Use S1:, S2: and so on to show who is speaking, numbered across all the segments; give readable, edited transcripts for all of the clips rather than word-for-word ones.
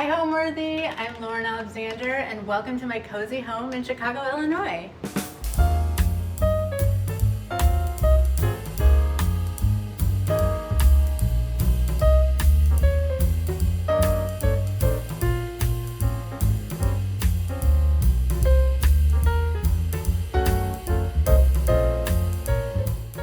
S1: Hi Homeworthy, I'm Lauren Alexander and welcome to my cozy home in Chicago, Illinois.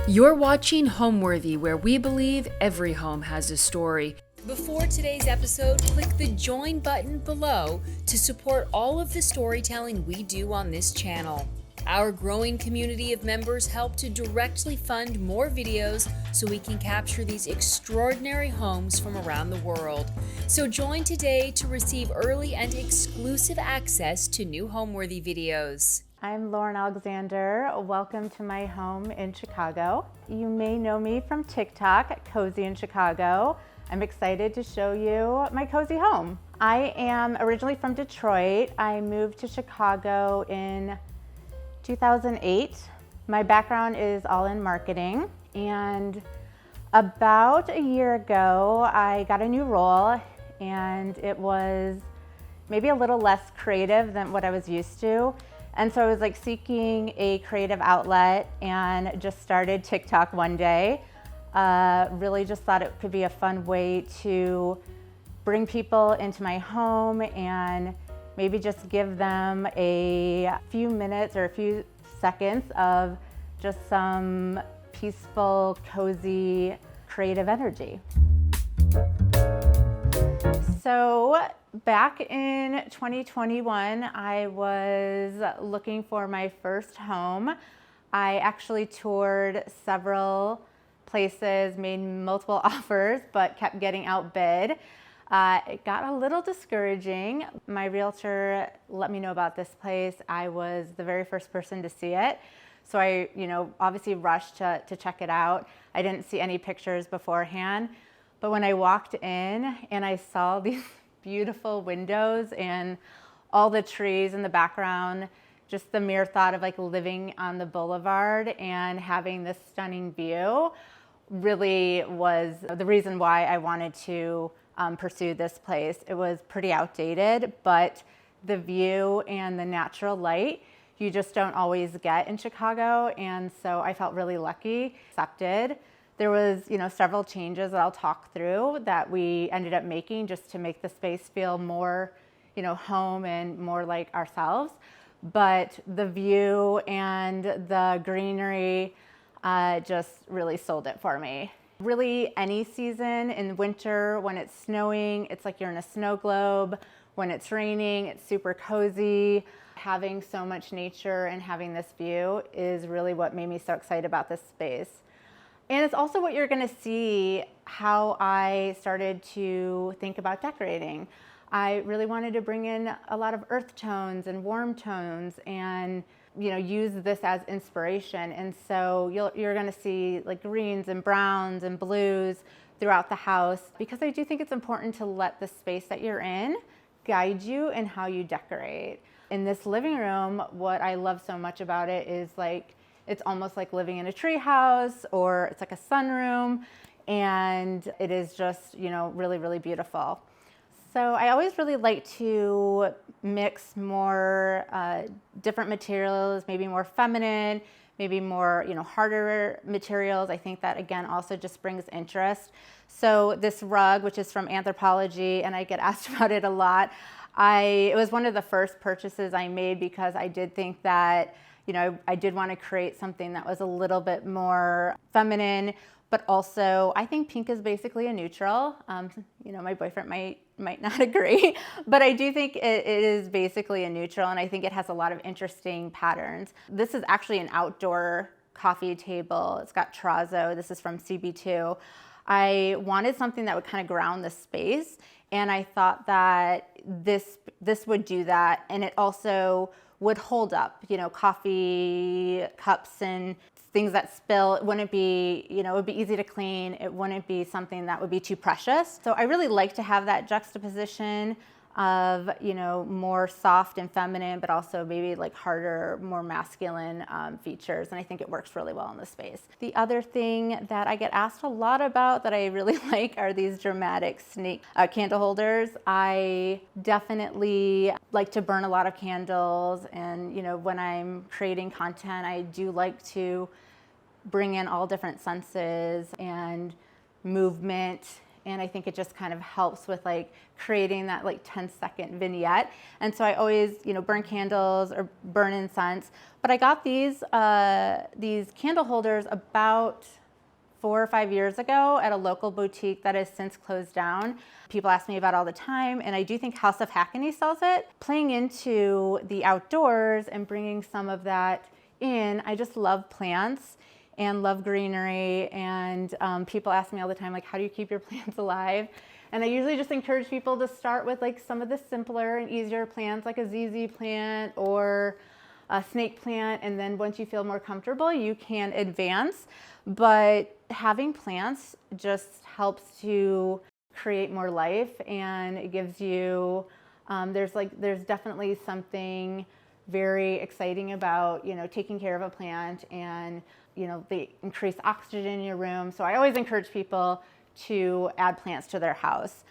S2: You're watching Homeworthy, where we believe every home has a story. Before today's episode, click the join button below to support all of the storytelling we do on this channel. Our growing community of members help to directly fund more videos so we can capture these extraordinary homes from around the world. So join today to receive early and exclusive access to new Homeworthy videos.
S1: I'm Lauren Alexander. Welcome to my home in Chicago. You may know me from TikTok, Cozy in Chicago. I'm excited to show you my cozy home. I am originally from Detroit. I moved to Chicago in 2008. My background is all in marketing, and about a year ago, I got a new role, and it was maybe a little less creative than what I was used to. And so I was like seeking a creative outlet and just started TikTok one day. Really just thought it could be a fun way to bring people into my home and maybe just give them a few minutes or a few seconds of just some peaceful, cozy, creative energy. So back in 2021, I was looking for my first home. I actually toured several places, made multiple offers, but kept getting outbid. It got a little discouraging. My realtor let me know about this place. I was the very first person to see it. So I, obviously rushed to check it out. I didn't see any pictures beforehand. But when I walked in and I saw these beautiful windows and all the trees in the background, just the mere thought of like living on the boulevard and having this stunning view really was the reason why I wanted to pursue this place. It was pretty outdated, but the view and the natural light you just don't always get in Chicago, and so I felt really lucky, accepted. There was, several changes that I'll talk through that we ended up making just to make the space feel more, home and more like ourselves. But the view and the greenery just really sold it for me. Really, any season in winter, when it's snowing, it's like you're in a snow globe. When it's raining, it's super cozy. Having so much nature and having this view is really what made me so excited about this space. And it's also what you're gonna see how I started to think about decorating. I really wanted to bring in a lot of earth tones and warm tones and use this as inspiration. And so you're gonna see like greens and browns and blues throughout the house, because I do think it's important to let the space that you're in guide you in how you decorate. In this living room, what I love so much about it is it's almost like living in a treehouse, or it's like a sunroom, and it is just, really, really beautiful. So I always really like to mix more different materials, maybe more feminine, maybe more, harder materials. I think that, again, also just brings interest. So this rug, which is from Anthropologie, and I get asked about it a lot, it was one of the first purchases I made because I did think that I did want to create something that was a little bit more feminine, but also I think pink is basically a neutral. My boyfriend might not agree, but I do think it is basically a neutral, and I think it has a lot of interesting patterns. This is actually an outdoor coffee table. It's got terrazzo. This is from CB2. I wanted something that would kind of ground the space, and I thought that this would do that, and it also would hold up, coffee cups and things that spill. It wouldn't be, it would be easy to clean. It wouldn't be something that would be too precious. So I really like to have that juxtaposition of, more soft and feminine, but also maybe like harder, more masculine features. And I think it works really well in the space. The other thing that I get asked a lot about that I really like are these dramatic snake candle holders. I definitely like to burn a lot of candles. And, when I'm creating content, I do like to bring in all different senses and movement. And I think it just kind of helps with like creating that like 10-second vignette. And so I always, burn candles or burn incense. But I got these candle holders about 4 or 5 years ago at a local boutique that has since closed down. People ask me about it all the time, and I do think House of Hackney sells it. Playing into the outdoors and bringing some of that in, I just love plants and love greenery, and people ask me all the time, like, how do you keep your plants alive? And I usually just encourage people to start with like some of the simpler and easier plants, like a ZZ plant or a snake plant, and then once you feel more comfortable, you can advance. But having plants just helps to create more life, and it gives you, there's definitely something very exciting about, taking care of a plant, and, they increase oxygen in your room. So I always encourage people to add plants to their house.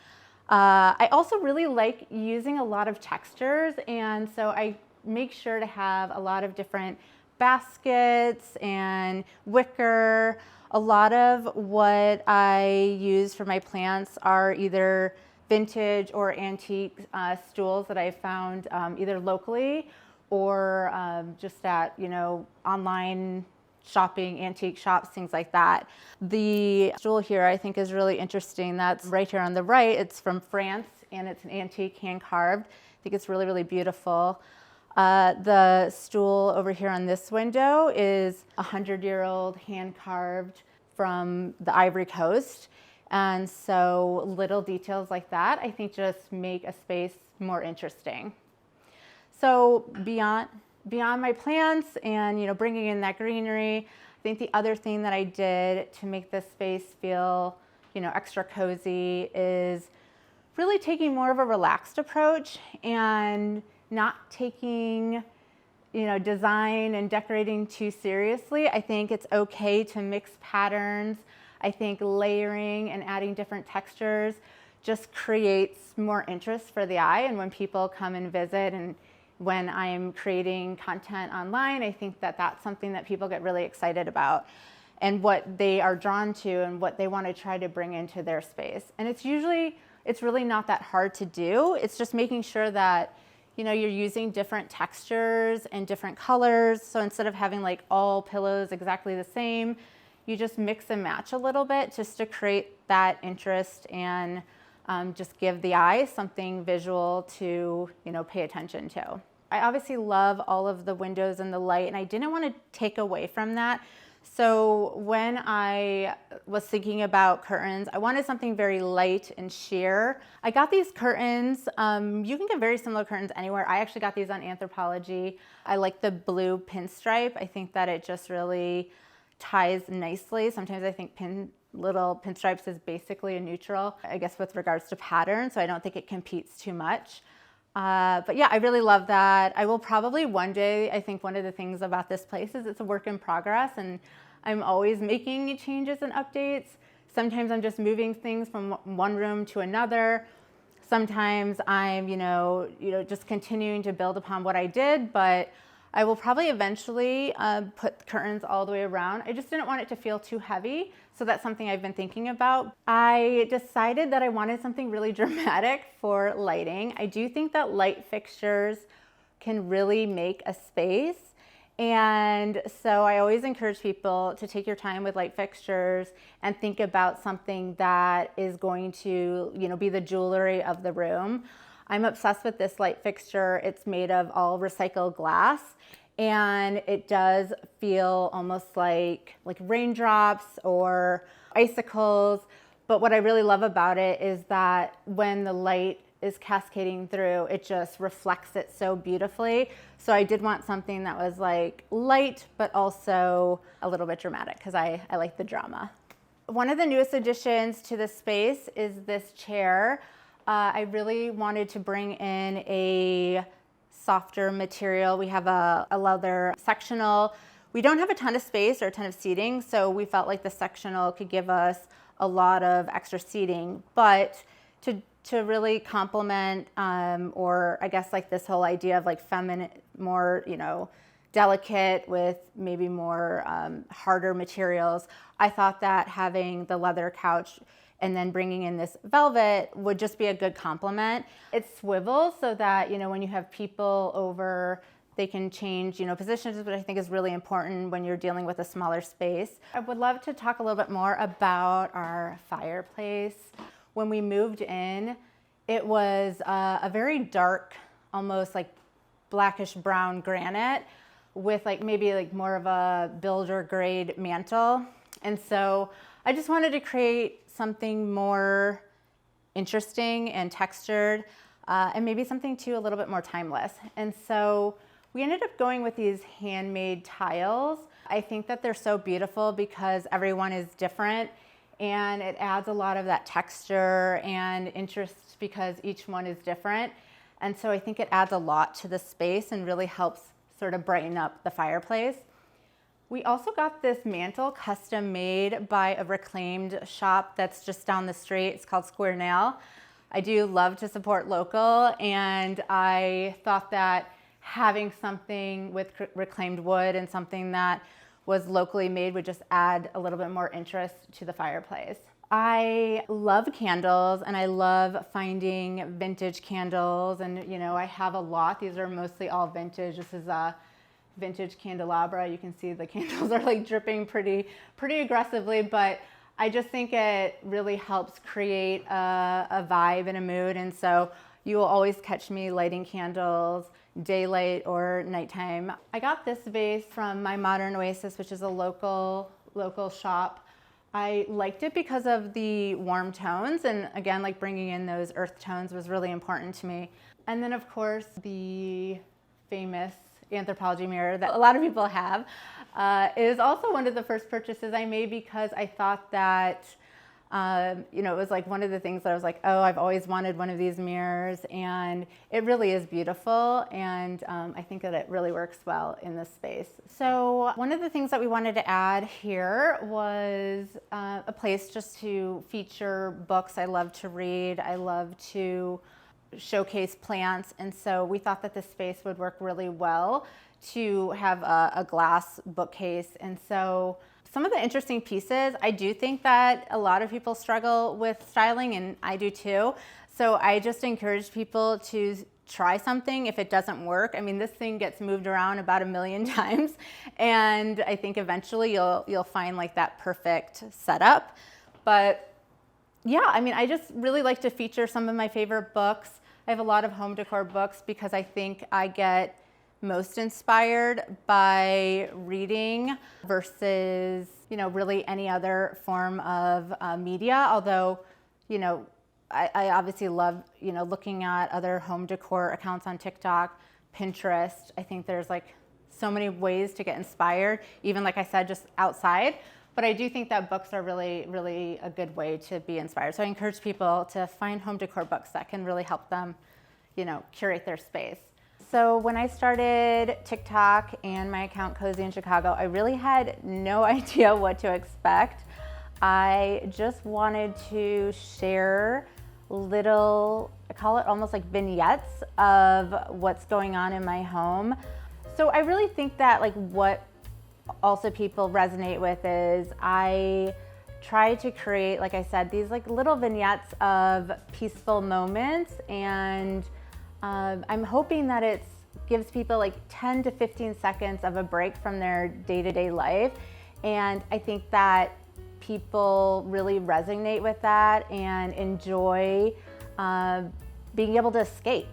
S1: I also really like using a lot of textures, and so I make sure to have a lot of different baskets and wicker. A lot of what I use for my plants are either vintage or antique stools that I found either locally or just at, online shopping, antique shops, things like that. The stool here I think is really interesting. That's right here on the right. It's from France, and it's an antique, hand carved. I think it's really, really beautiful. The stool over here on this window is a 100-year-old, hand carved from the Ivory Coast. And so little details like that, I think, just make a space more interesting. So beyond my plants and, bringing in that greenery, I think the other thing that I did to make this space feel, extra cozy is really taking more of a relaxed approach and not taking, design and decorating too seriously. I think it's okay to mix patterns. I think layering and adding different textures just creates more interest for the eye. And when people come and visit, and when I'm creating content online, I think that that's something that people get really excited about and what they are drawn to and what they want to try to bring into their space. And it's really not that hard to do. It's just making sure that, you're using different textures and different colors. So instead of having like all pillows exactly the same, you just mix and match a little bit just to create that interest and just give the eye something visual to, pay attention to. I obviously love all of the windows and the light, and I didn't want to take away from that. So when I was thinking about curtains, I wanted something very light and sheer. I got these curtains. You can get very similar curtains anywhere. I actually got these on Anthropologie. I like the blue pinstripe. I think that it just really ties nicely. Sometimes I think little pinstripes is basically a neutral, I guess, with regards to pattern. So I don't think it competes too much. But yeah, I really love that. I will probably one day, I think one of the things about this place is it's a work in progress, and I'm always making changes and updates. Sometimes I'm just moving things from one room to another. Sometimes I'm, just continuing to build upon what I did, but I will probably eventually put curtains all the way around. I just didn't want it to feel too heavy, so that's something I've been thinking about. I decided that I wanted something really dramatic for lighting. I do think that light fixtures can really make a space. And so I always encourage people to take your time with light fixtures and think about something that is going to, be the jewelry of the room. I'm obsessed with this light fixture. It's made of all recycled glass, and it does feel almost like raindrops or icicles. But what I really love about it is that when the light is cascading through, it just reflects it so beautifully. So I did want something that was like light, but also a little bit dramatic, because I like the drama. One of the newest additions to the space is this chair. I really wanted to bring in a softer material. We have a leather sectional. We don't have a ton of space or a ton of seating, so we felt like the sectional could give us a lot of extra seating. But to really complement, or I guess like this whole idea of like feminine, more, delicate with maybe more harder materials, I thought that having the leather couch and then bringing in this velvet would just be a good complement. It swivels so that, when you have people over, they can change, positions, which I think is really important when you're dealing with a smaller space. I would love to talk a little bit more about our fireplace. When we moved in, it was a very dark, almost like blackish brown granite with like maybe like more of a builder grade mantle. And so I just wanted to create something more interesting and textured, and maybe something too a little bit more timeless. And so we ended up going with these handmade tiles. I think that they're so beautiful because everyone is different, and it adds a lot of that texture and interest because each one is different. And so I think it adds a lot to the space and really helps sort of brighten up the fireplace. We also got this mantle custom made by a reclaimed shop that's just down the street. It's called Square Nail. I do love to support local, and I thought that having something with reclaimed wood and something that was locally made would just add a little bit more interest to the fireplace. I love candles, and I love finding vintage candles, and I have a lot. These are mostly all vintage. This is a vintage candelabra. You can see the candles are like dripping pretty aggressively, but I just think it really helps create a vibe and a mood. And so you will always catch me lighting candles, daylight or nighttime. I got this vase from my Modern Oasis, which is a local shop. I liked it because of the warm tones, and again, like bringing in those earth tones was really important to me. And then of course the famous Anthropologie mirror that a lot of people have is also one of the first purchases I made because I thought that it was like one of the things that I was like, oh, I've always wanted one of these mirrors, and it really is beautiful, and I think that it really works well in this space. So one of the things that we wanted to add here was a place just to feature books. I love to read. I love to showcase plants, and so we thought that this space would work really well to have a glass bookcase. And so some of the interesting pieces, I do think that a lot of people struggle with styling, and I do too. So I just encourage people to try something. If it doesn't work, I mean, this thing gets moved around about 1 million times, and I think eventually you'll find like that perfect setup. But yeah, I mean, I just really like to feature some of my favorite books. I have a lot of home decor books because I think I get most inspired by reading versus, really any other form of media. Although, I obviously love, looking at other home decor accounts on TikTok, Pinterest. I think there's like so many ways to get inspired, even like I said, just outside. But I do think that books are really, really a good way to be inspired. So I encourage people to find home decor books that can really help them, curate their space. So when I started TikTok and my account Cozy in Chicago, I really had no idea what to expect. I just wanted to share little, I call it almost like vignettes of what's going on in my home. So I really think that like what also people resonate with is I try to create, like I said, these like little vignettes of peaceful moments, and I'm hoping that it gives people like 10 to 15 seconds of a break from their day-to-day life. And I think that people really resonate with that and enjoy being able to escape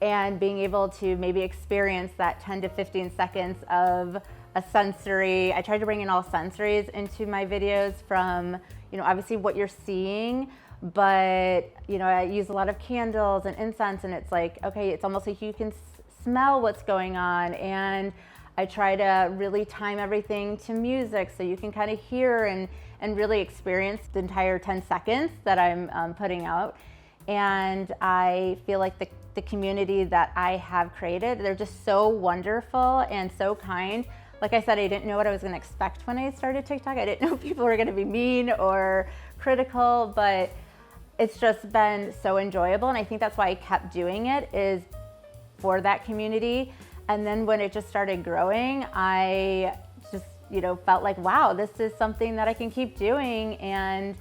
S1: and being able to maybe experience that 10 to 15 seconds of a sensory. I try to bring in all sensories into my videos, from, obviously what you're seeing, but, I use a lot of candles and incense, and it's like, okay, it's almost like you can smell what's going on. And I try to really time everything to music so you can kind of hear and really experience the entire 10 seconds that I'm putting out. And I feel like the community that I have created, they're just so wonderful and so kind. Like I said, I didn't know what I was gonna expect when I started TikTok. I didn't know people were gonna be mean or critical, but it's just been so enjoyable. And I think that's why I kept doing it, is for that community. And then when it just started growing, I just, felt like, wow, this is something that I can keep doing. And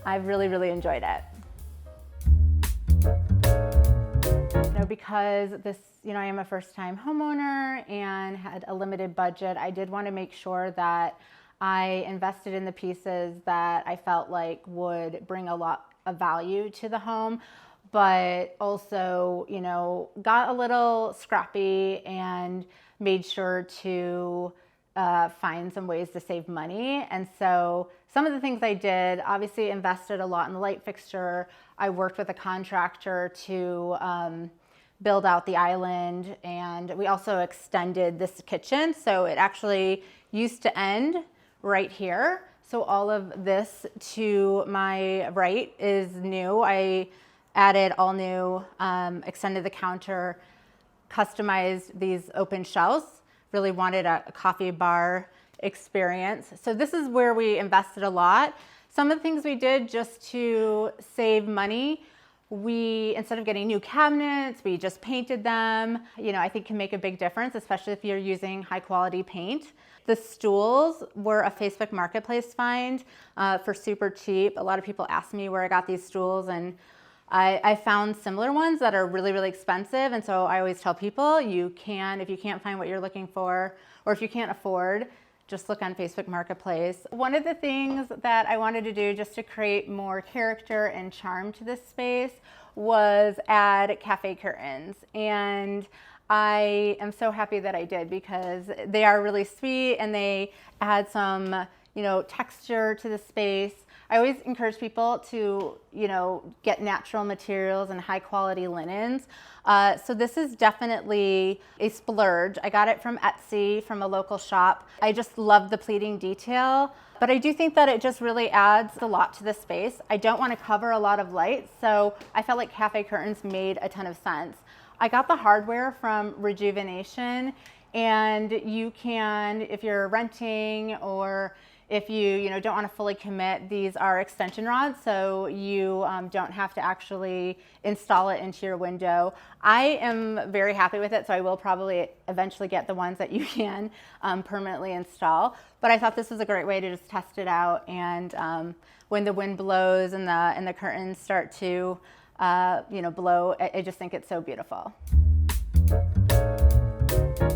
S1: I've really, really enjoyed it. Because I am a first-time homeowner and had a limited budget, I did want to make sure that I invested in the pieces that I felt like would bring a lot of value to the home, but also, got a little scrappy and made sure to find some ways to save money. And so some of the things I did, obviously invested a lot in the light fixture. I worked with a contractor to build out the island, and we also extended this kitchen. So it actually used to end right here. So all of this to my right is new. I added all new, extended the counter, customized these open shelves, really wanted a coffee bar experience. So this is where we invested a lot. Some of the things we did just to save money, we, instead of getting new cabinets, we just painted them. I think can make a big difference, especially if you're using high quality paint. The stools were a Facebook Marketplace find for super cheap. A lot of people ask me where I got these stools, and I found similar ones that are really, really expensive. And so I always tell people, if you can't find what you're looking for, or if you can't afford, just look on Facebook Marketplace. One of the things that I wanted to do just to create more character and charm to this space was add cafe curtains. And I am so happy that I did, because they are really sweet and they add some, texture to the space. I always encourage people to, get natural materials and high quality linens. So this is definitely a splurge. I got it from Etsy, from a local shop. I just love the pleating detail, but I do think that it just really adds a lot to the space. I don't want to cover a lot of light, so I felt like cafe curtains made a ton of sense. I got the hardware from Rejuvenation, and you can, if you're renting or if you don't want to fully commit, these are extension rods, so you don't have to actually install it into your window. I am very happy with it, so I will probably eventually get the ones that you can permanently install. But I thought this was a great way to just test it out, and when the wind blows and the curtains start to blow, I just think it's so beautiful.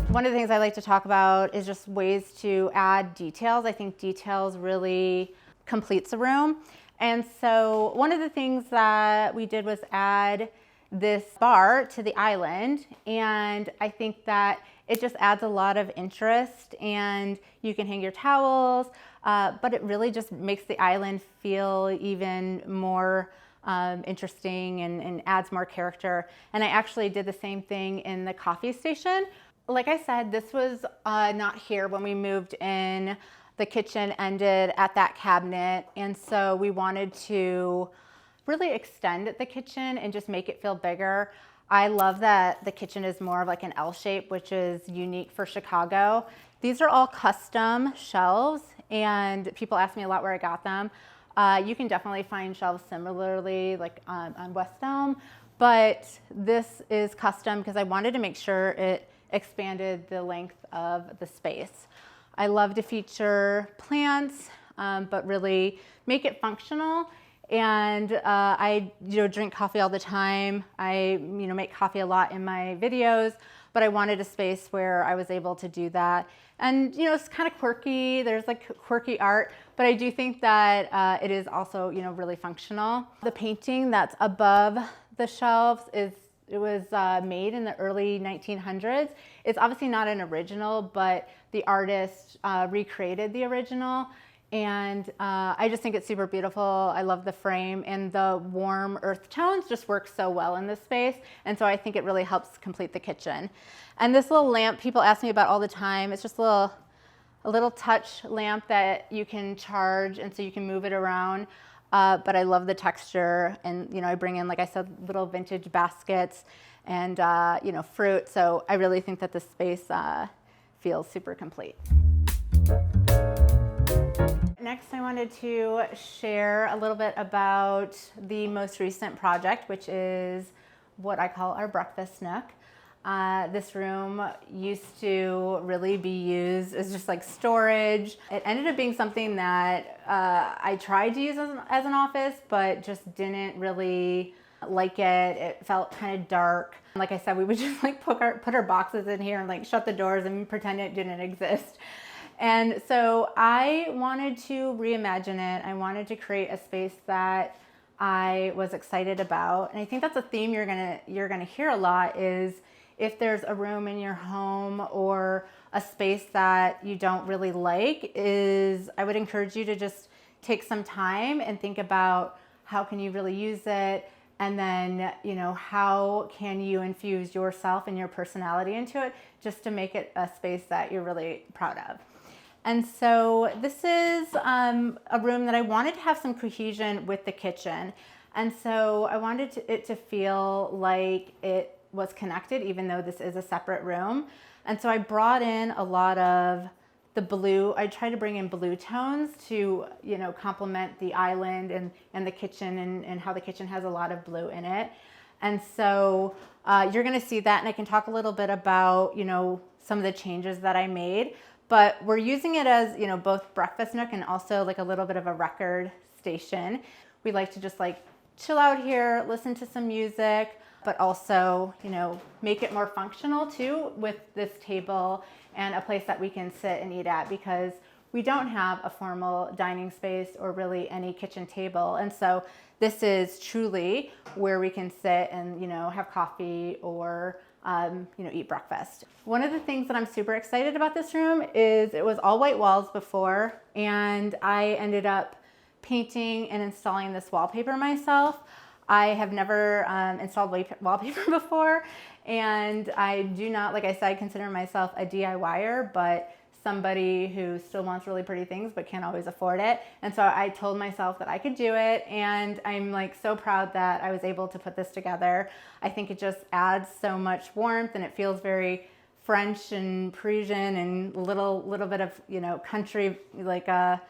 S1: One of the things I like to talk about is just ways to add details. I think details really completes a room. And so one of the things that we did was add this bar to the island. And I think that it just adds a lot of interest, and you can hang your towels, but it really just makes the island feel even more interesting and adds more character. And I actually did the same thing in the coffee station. Like I said, this was not here when we moved in. The kitchen ended at that cabinet, and so we wanted to really extend the kitchen and just make it feel bigger. I love that the kitchen is more of like an L shape, which is unique for Chicago. These are all custom shelves, and people ask me a lot where I got them. You can definitely find shelves similarly, like on West Elm, but this is custom because I wanted to make sure it expanded the length of the space. I love to feature plants, but really make it functional. And I drink coffee all the time. I make coffee a lot in my videos, but I wanted a space where I was able to do that. And it's kind of quirky. There's like quirky art, but I do think that it is also really functional. The painting that's above the shelves was made in the early 1900s. It's obviously not an original, but the artist recreated the original. And I just think it's super beautiful. I love the frame, and the warm earth tones just work so well in this space. And so I think it really helps complete the kitchen. And this little lamp people ask me about all the time. It's just a little touch lamp that you can charge, and so you can move it around. but I love the texture. And, I bring in, like I said, little vintage baskets and, fruit. So I really think that the space feels super complete. Next, I wanted to share a little bit about the most recent project, which is what I call our breakfast nook. This room used to really be used as just like storage. It ended up being something that I tried to use as an office, but just didn't really like it. It felt kind of dark. Like I said, we would just like put our boxes in here and like shut the doors and pretend it didn't exist. And so I wanted to reimagine it. I wanted to create a space that I was excited about. And I think that's a theme you're gonna hear a lot is if there's a room in your home or a space that you don't really like, I would encourage you to just take some time and think about how can you really use it, and then how can you infuse yourself and your personality into it just to make it a space that you're really proud of. And so this is a room that I wanted to have some cohesion with the kitchen. And so I wanted it to feel like it was connected, even though this is a separate room. And so I brought in a lot of the blue. I tried to bring in blue tones to, complement the island and the kitchen and how the kitchen has a lot of blue in it. And so you're gonna see that, and I can talk a little bit about, some of the changes that I made. But we're using it as, both breakfast nook and also like a little bit of a record station. We like to just like chill out here, listen to some music, but also, make it more functional too with this table and a place that we can sit and eat at, because we don't have a formal dining space or really any kitchen table. And so this is truly where we can sit and, have coffee or eat breakfast. One of the things that I'm super excited about this room is it was all white walls before, and I ended up painting and installing this wallpaper myself. I have never installed wallpaper before, and I do not, like I said, consider myself a DIYer, but somebody who still wants really pretty things but can't always afford it. And so I told myself that I could do it, and I'm like so proud that I was able to put this together. I think it just adds so much warmth, and it feels very French and Parisian and a little bit of, country, like a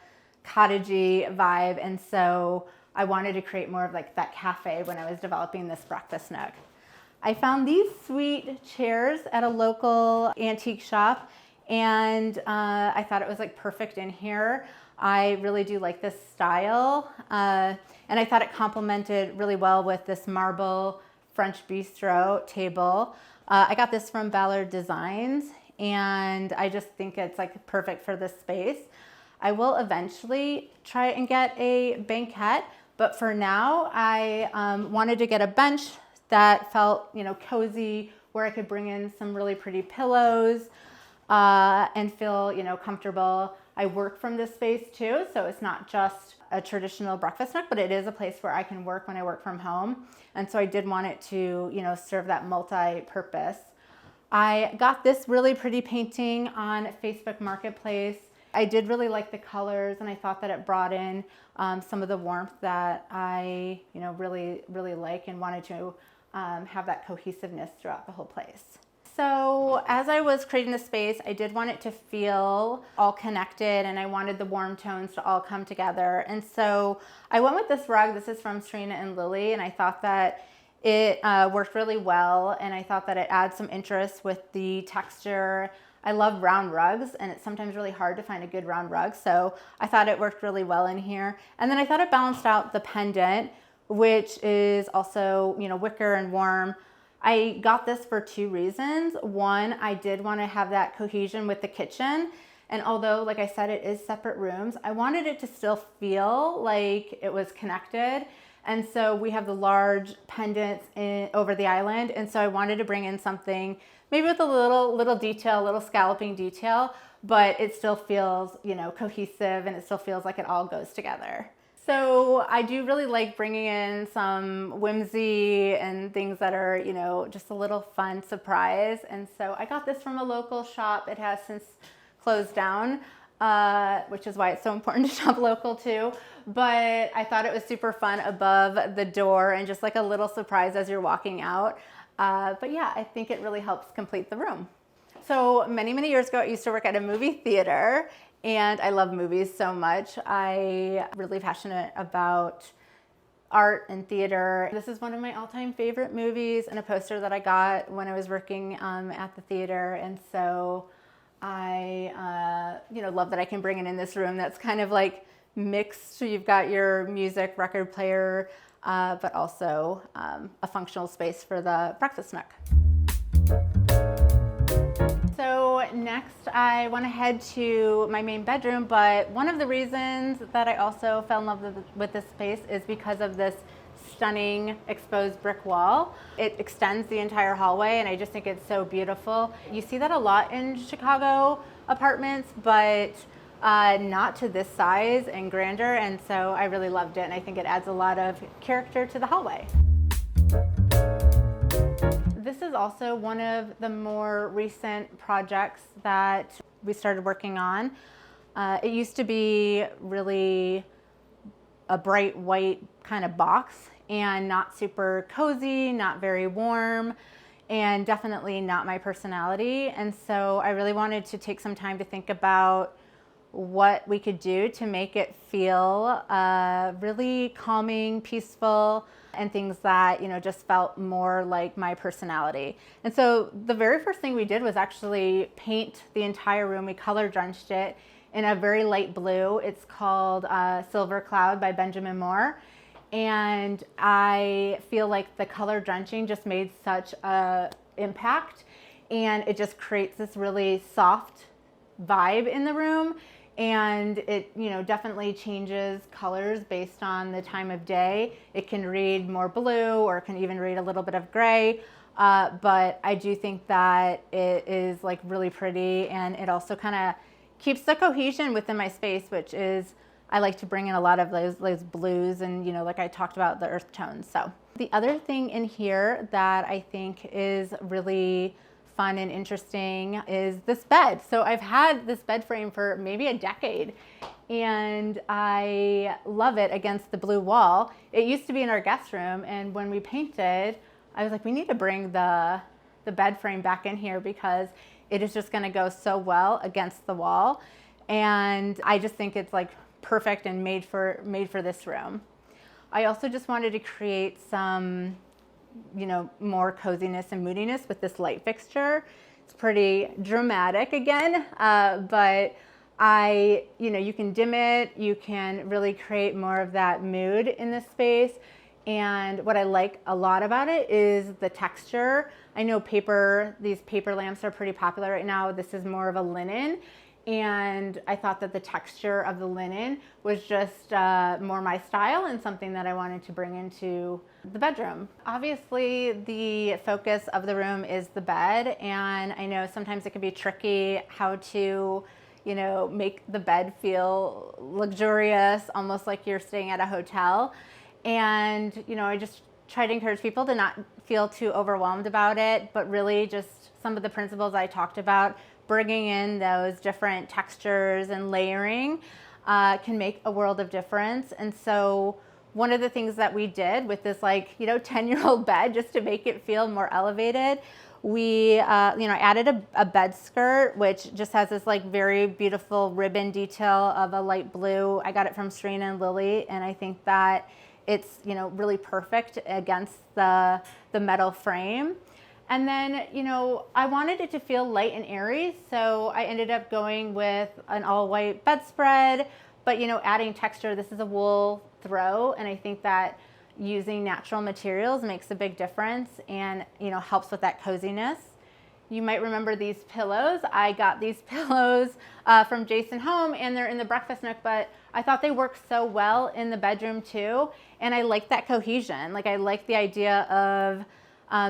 S1: cottagey vibe. And so I wanted to create more of like that cafe when I was developing this breakfast nook. I found these sweet chairs at a local antique shop, and I thought it was like perfect in here. I really do like this style, and I thought it complemented really well with this marble French bistro table. I got this from Ballard Designs, and I just think it's like perfect for this space. I will eventually try and get a banquette, but for now I wanted to get a bench that felt, cozy, where I could bring in some really pretty pillows and feel, comfortable. I work from this space too, so it's not just a traditional breakfast nook, but it is a place where I can work when I work from home. And so I did want it to, serve that multi-purpose. I got this really pretty painting on Facebook Marketplace. I did really like the colors, and I thought that it brought in some of the warmth that I, really like, and wanted to have that cohesiveness throughout the whole place. So as I was creating the space, I did want it to feel all connected, and I wanted the warm tones to all come together. And so I went with this rug. This is from Serena and Lily, and I thought that it worked really well, and I thought that it adds some interest with the texture. I love round rugs, and it's sometimes really hard to find a good round rug, so I thought it worked really well in here. And then I thought it balanced out the pendant, which is also, wicker and warm. I got this for two reasons. One, I did want to have that cohesion with the kitchen. And although, like I said, it is separate rooms, I wanted it to still feel like it was connected. And so we have the large pendants over the island. And so I wanted to bring in something maybe with a little detail, a little scalloping detail, but it still feels, cohesive, and it still feels like it all goes together. So I do really like bringing in some whimsy and things that are, just a little fun surprise. And so I got this from a local shop. It has since closed down, which is why it's so important to shop local too. But I thought it was super fun above the door and just like a little surprise as you're walking out. But yeah, I think it really helps complete the room. So many years ago, I used to work at a movie theater, and I love movies so much. I'm really passionate about art and theater. This is one of my all-time favorite movies and a poster that I got when I was working at the theater. And so I love that I can bring it in this room that's kind of like mixed. So you've got your music record player, but also a functional space for the breakfast nook. So next I want to head to my main bedroom, but one of the reasons that I also fell in love with this space is because of this stunning exposed brick wall. It extends the entire hallway, and I just think it's so beautiful. You see that a lot in Chicago apartments, but not to this size and grandeur, and so I really loved it, and I think it adds a lot of character to the hallway. This is also one of the more recent projects that we started working on. It used to be really a bright white kind of box and not super cozy, not very warm, and definitely not my personality. And so I really wanted to take some time to think about what we could do to make it feel really calming, peaceful, and things that, just felt more like my personality. And so the very first thing we did was actually paint the entire room. We color drenched it in a very light blue. It's called Silver Cloud by Benjamin Moore. And I feel like the color drenching just made such an impact, and it just creates this really soft vibe in the room. And it, definitely changes colors based on the time of day. It can read more blue, or it can even read a little bit of gray. But I do think that it is like really pretty, and it also kind of keeps the cohesion within my space, which is, I like to bring in a lot of those blues and, like I talked about, the earth tones. So the other thing in here that I think is really fun and interesting is this bed. So I've had this bed frame for maybe a decade, and I love it against the blue wall. It used to be in our guest room, and when we painted, I was like, we need to bring the bed frame back in here because it is just gonna go so well against the wall. And I just think it's like perfect and made for this room. I also just wanted to create some more coziness and moodiness with this light fixture. It's pretty dramatic again, but you can dim it, you can really create more of that mood in this space. And what I like a lot about it is the texture. I know these paper lamps are pretty popular right now. This is more of a linen. And I thought that the texture of the linen was just more my style and something that I wanted to bring into the bedroom. Obviously, the focus of the room is the bed, and I know sometimes it can be tricky how to, make the bed feel luxurious, almost like you're staying at a hotel. And, I just try to encourage people to not feel too overwhelmed about it, but really just some of the principles I talked about, bringing in those different textures and layering can make a world of difference. And so one of the things that we did with this 10-year-old bed, just to make it feel more elevated, we added a bed skirt, which just has this very beautiful ribbon detail of a light blue. I got it from Serena and Lily, and I think that it's really perfect against the metal frame. And then, I wanted it to feel light and airy, so I ended up going with an all-white bedspread, but, adding texture. This is a wool throw, and I think that using natural materials makes a big difference and, helps with that coziness. You might remember these pillows. I got these pillows from Jason Home, and they're in the breakfast nook, but I thought they worked so well in the bedroom too, and I like that cohesion. I like the idea of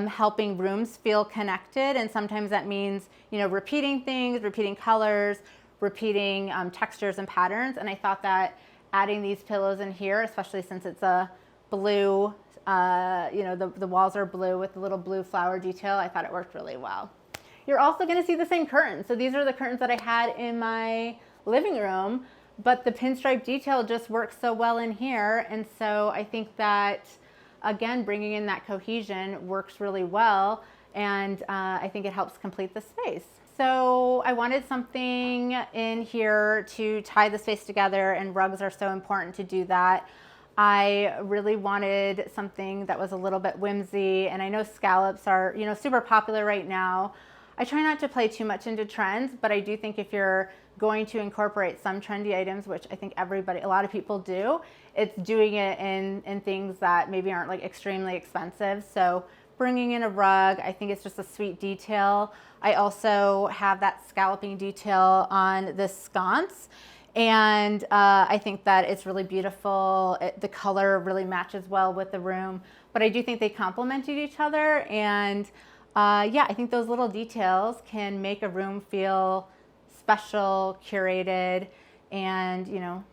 S1: helping rooms feel connected, and sometimes that means repeating things, repeating colors, repeating textures and patterns. And I thought that adding these pillows in here, especially since it's a blue, the walls are blue with the little blue flower detail, I thought it worked really well. You're also going to see the same curtains. So these are the curtains that I had in my living room, but the pinstripe detail just works so well in here. And so I think that, again, bringing in that cohesion works really well. And I think it helps complete the space. So I wanted something in here to tie the space together, and rugs are so important to do that. I really wanted something that was a little bit whimsy, and I know scallops are, super popular right now. I try not to play too much into trends, but I do think if you're going to incorporate some trendy items, which I think a lot of people do, it's doing it in things that maybe aren't like extremely expensive. So bringing in a rug, I think it's just a sweet detail. I also have that scalloping detail on this sconce, and I think that it's really beautiful. The color really matches well with the room, but I do think they complemented each other. And yeah, I think those little details can make a room feel special, curated, and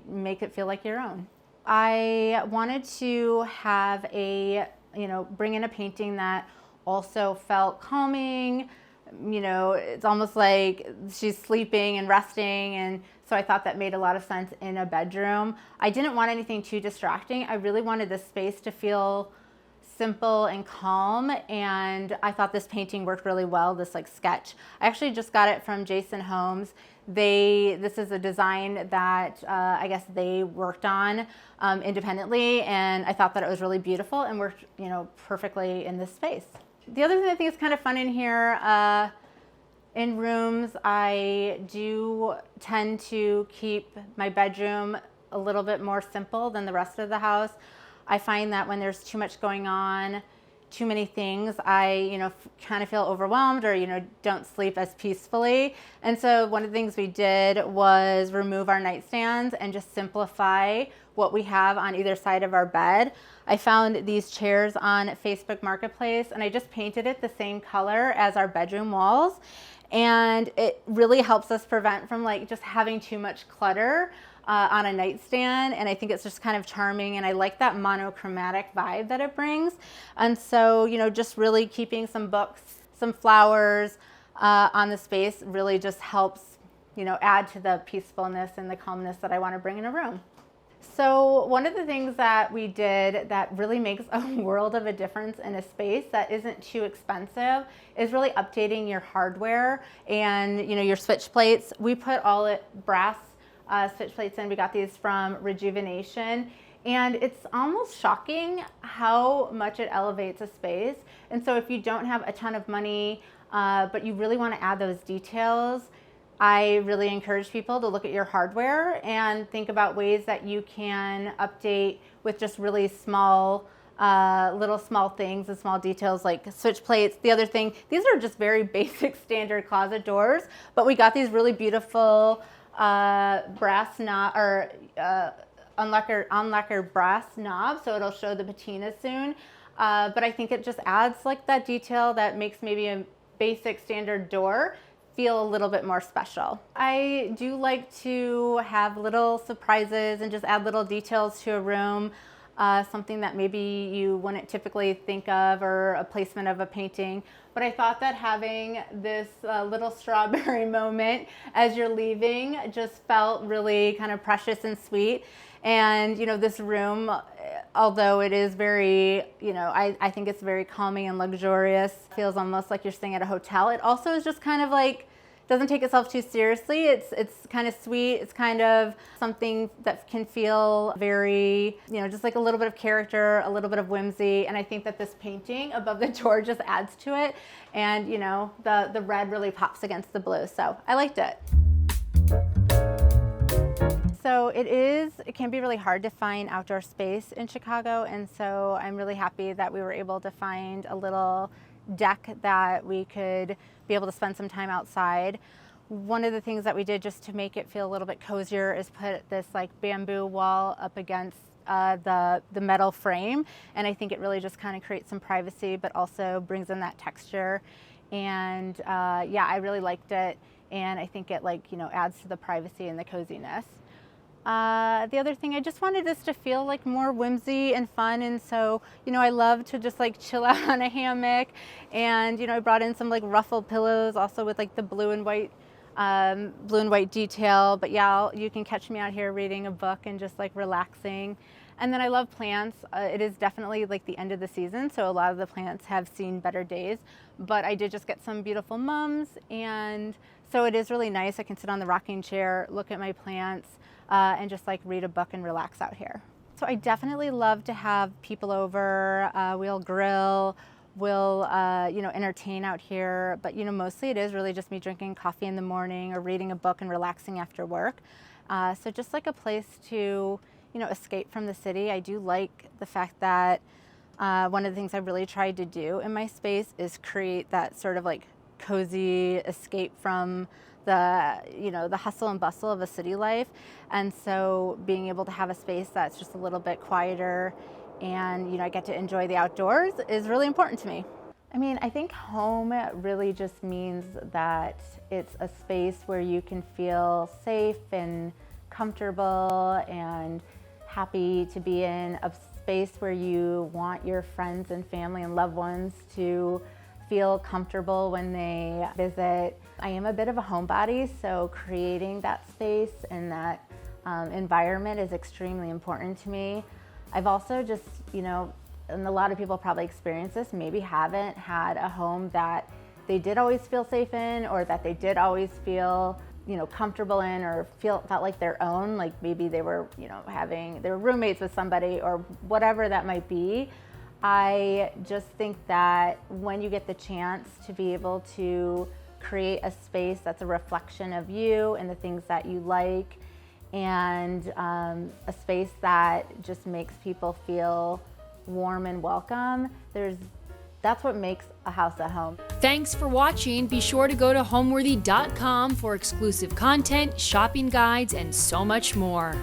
S1: make it feel like your own. I wanted to have bring in a painting that also felt calming. It's almost like she's sleeping and resting, and so I thought that made a lot of sense in a bedroom. I didn't want anything too distracting. I really wanted this space to feel simple and calm, and I thought this painting worked really well, this like sketch. I actually just got it from Jason Holmes. This is a design that I guess they worked on independently, and I thought that it was really beautiful and worked perfectly in this space. The other thing I think is kind of fun in here, in rooms, I do tend to keep my bedroom a little bit more simple than the rest of the house. I find that when there's too much going on, too many things, I kind of feel overwhelmed or don't sleep as peacefully. And so one of the things we did was remove our nightstands and just simplify what we have on either side of our bed. I found these chairs on Facebook Marketplace, and I just painted it the same color as our bedroom walls, and it really helps us prevent from just having too much clutter on a nightstand. And I think it's just kind of charming, and I like that monochromatic vibe that it brings. And so just really keeping some books, some flowers on the space really just helps add to the peacefulness and the calmness that I want to bring in a room. So one of the things that we did that really makes a world of a difference in a space that isn't too expensive is really updating your hardware and your switch plates. We put all brass switch plates in. We got these from Rejuvenation, and it's almost shocking how much it elevates a space. And so if you don't have a ton of money, but you really want to add those details, I really encourage people to look at your hardware and think about ways that you can update with just really small, little small things and small details like switch plates. The other thing, these are just very basic standard closet doors, but we got these really beautiful brass knob or unlacquered brass knob, so it'll show the patina soon. But I think it just adds that detail that makes maybe a basic standard door feel a little bit more special. I do like to have little surprises and just add little details to a room, something that maybe you wouldn't typically think of, or a placement of a painting. But I thought that having this little strawberry moment as you're leaving just felt really kind of precious and sweet. And this room, although it is very, I think it's very calming and luxurious, feels almost like you're staying at a hotel. It also is just kind of doesn't take itself too seriously. It's kind of sweet. It's kind of something that can feel very, just like a little bit of character, a little bit of whimsy. And I think that this painting above the door just adds to it. And the red really pops against the blue. So I liked it. So it can be really hard to find outdoor space in Chicago, and so I'm really happy that we were able to find a little deck that we could be able to spend some time outside. One of the things that we did just to make it feel a little bit cozier is put this bamboo wall up against the metal frame, and I think it really just kind of creates some privacy, but also brings in that texture. And yeah, I really liked it, and I think it adds to the privacy and the coziness. The other thing, I just wanted this to feel more whimsy and fun, and so I love to just chill out on a hammock, and I brought in some ruffled pillows also with the blue and white blue and white detail. But yeah, you can catch me out here reading a book and just like relaxing. And then I love plants. It is definitely like the end of the season, so a lot of the plants have seen better days. But I did just get some beautiful mums, and so it is really nice. I can sit on the rocking chair, look at my plants, and just like read a book and relax out here. So I definitely love to have people over. We'll grill, we'll entertain out here. But mostly it is really just me drinking coffee in the morning or reading a book and relaxing after work. So just like a place to escape from the city. I do like the fact that one of the things I really tried to do in my space is create that sort of like cozy escape from the hustle and bustle of a city life. And so being able to have a space that's just a little bit quieter and I get to enjoy the outdoors is really important to me. I mean, I think home really just means that it's a space where you can feel safe and comfortable and happy to be in, a space where you want your friends and family and loved ones to feel comfortable when they visit. I am a bit of a homebody, so creating that space and that environment is extremely important to me. I've also just, and a lot of people probably experience this, maybe haven't had a home that they did always feel safe in, or that they did always feel comfortable in, or felt like their own, like maybe they were, they were roommates with somebody or whatever that might be. I just think that when you get the chance to be able to create a space that's a reflection of you and the things that you like, and a space that just makes people feel warm and welcome, that's what makes a house a home.
S2: Thanks for watching. Be sure to go to homeworthy.com for exclusive content, shopping guides, and so much more.